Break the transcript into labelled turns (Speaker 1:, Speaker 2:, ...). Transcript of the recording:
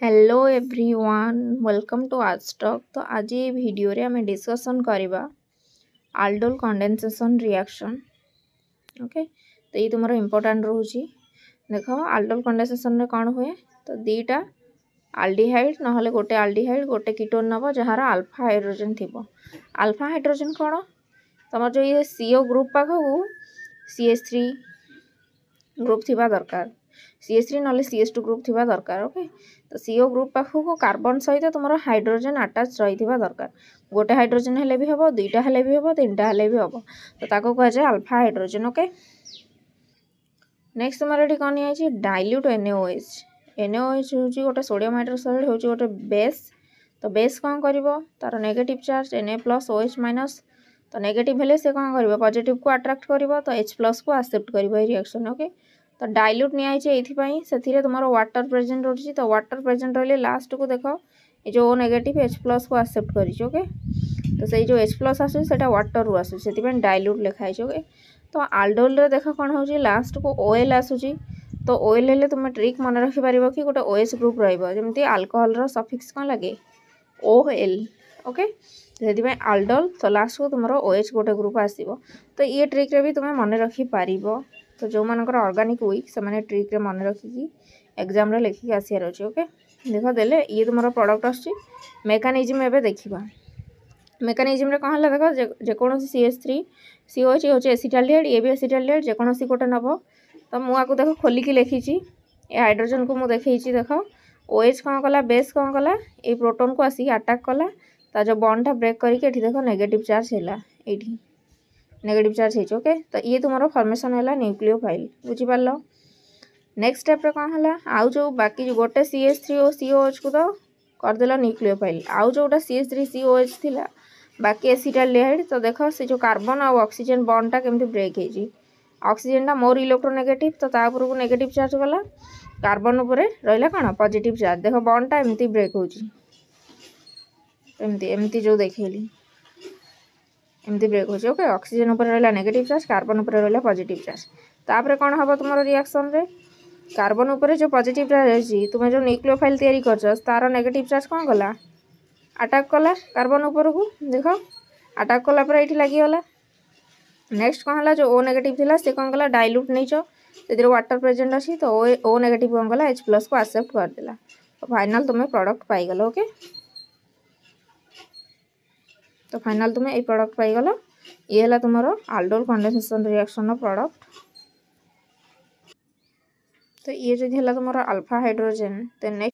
Speaker 1: Hello everyone, welcome to ArtStock. तो आज ये वीडियो रे आम डिस्कसन करवा आल्डोल कंडेनसेशन रिएक्शन। ओके, तो ये तुम इम्पोर्टाट रोचे। देख आल्डोल कंडेनसेशन रे कौन हुए तो दीटा आल्डिहाइड ना गोटे आल्डिहाइड गोटे कीटोन नब जार अल्फा हाइड्रोजन थी। अल्फा हाइड्रोजन कौन तुम जो ये सीओ ग्रुप पाखक CH3 ग्रुप थी दरकार, CH3 ना CH2 ग्रुप थी दरकार। ओके, तो सीओ ग्रुप पाखक कार्बन सहित तुम हाइड्रोजन आटाच रही दरकार। गोटे हाइड्रोजन हेले भी हम, दुईटा हेले भी हम, तीनटा हेले भी हम, तो ताको कह जाए अल्फा हाइड्रोजन। ओके, नेक्स्ट तुम ये कौन निया डाइल्यूट NaOH। NaOH हूँ गोटे सोडियम हाइड्रोक्साइड हूँ गोटे बेस। तो बेस कौन कर तार नेगेटिव चार्ज Na+OH माइनस, तो नेगेटिव हेले से कौन कर पॉजिटिव को अट्राक्ट कर, तो H+ को एक्सेप्ट कर रिएक्शन। ओके, तो डाइल्यूट नियाई से तुम वाटर प्रेजेंट रोचे। तो वाटर प्रेजेंट रही लास्ट को देख ये जो नेगेटिव H+ को एक्सेप्ट कर। ओके, तो से जो H+ आसा वाटर रू आसूँ से डाइल्यूट लिखाई। ओके, तो आल्डोल रे देख कौन हो लास्ट को OL आसूँ। तो OL हेले तुम ट्रिक मन रखिपर कि गोटे OH ग्रुप रही आल्कोहल सफिक्स कौन लगे OL। ओके, से आल्डोल तो लास्ट को तुम OH गोटे ग्रुप आसो। तो ये ट्रिक रे भी तुम मन रखिपर। तो जो मानकर ऑर्गेनिक वीक से माने ट्रिक रे मन रखिकी एग्जाम रे लिखिक आसियार अछि। ओके, देख देले ये तुम प्रोडक्ट आछि। मेकानिज्म एबे देखिबा। मेकानिज्म रे कहला देख जेकोसी CH3 COH होचे एसिटाल्डिहाइड, ये भी एसिटाल्डिहाइड जेकोसी गोटे नब। तो मु आकु देख खोलिकी लिखिची ए हाइड्रोजन को मु देखैची। देख OH कौन कला बेस कौन कला ए प्रोटोन को आसी अटैक कला, ता जो बॉन्ड ब्रेक करके एठी देख नेगेटिव चार्ज हैला, एठी नेगेटिव चार्ज है। ओके, तो ये तुम फॉर्मेशन है न्यूक्लियोफाइल बुझीपार। नेक्स्ट स्टेप रे कौन है आउ जो बाकी जो गोटे CH3 और COH को तो करदेल न्यूक्लियोफाइल, आउ जोटा CH3 COH थिला बाकी एसिटाल्डिहाइड। तो देख से जो कार्बन और ऑक्सीजन बॉन्डटा केमती ब्रेक है। ऑक्सीजन मोर इलेक्ट्रोनेगेटिव, तो तापर को नेगेटिव चार्ज गला, कार्बन उपरे रहिला कौन पॉजिटिव चार्ज। देख बॉन्डटा एमती ब्रेक होची, एमती जो देखैली एमती ब्रेक होची। ओके, ऑक्सीजन ऊपर रहा नेगेटिव चार्ज, कार्बन ऊपर रहा पॉजिटिव चार्ज। तापर कौन हम तुम रिएक्शन रे कार्बन ऊपर जो पॉजिटिव चार्ज अच्छी तुम जो न्यूक्लियोफाइल तैयारी कर तार नेगेटिव चार्ज कौन कला अटैक कला कार्बन ऊपर को। देख अटैक कला पर ये लगिगला। नेक्स्ट कौन है जो O नेगेटिव थिला से कौन कला डाइल्यूट नहीं से वाटर प्रेजेंट अच्छी, तो O नेगेटिव कौन कला H+ को एक्सेप्ट करदेला। तो फाइनल तुम्हें प्रोडक्ट पाईगल। ओके, तो फाइनल तुम्हें ये प्रोडक्ट पाईगल। ये है तुम आल्डोल कंडेनसेशन रिएक्शन प्रोडक्ट। तो ये जो है तुम अल्फा हाइड्रोजन। तो नेक्स्ट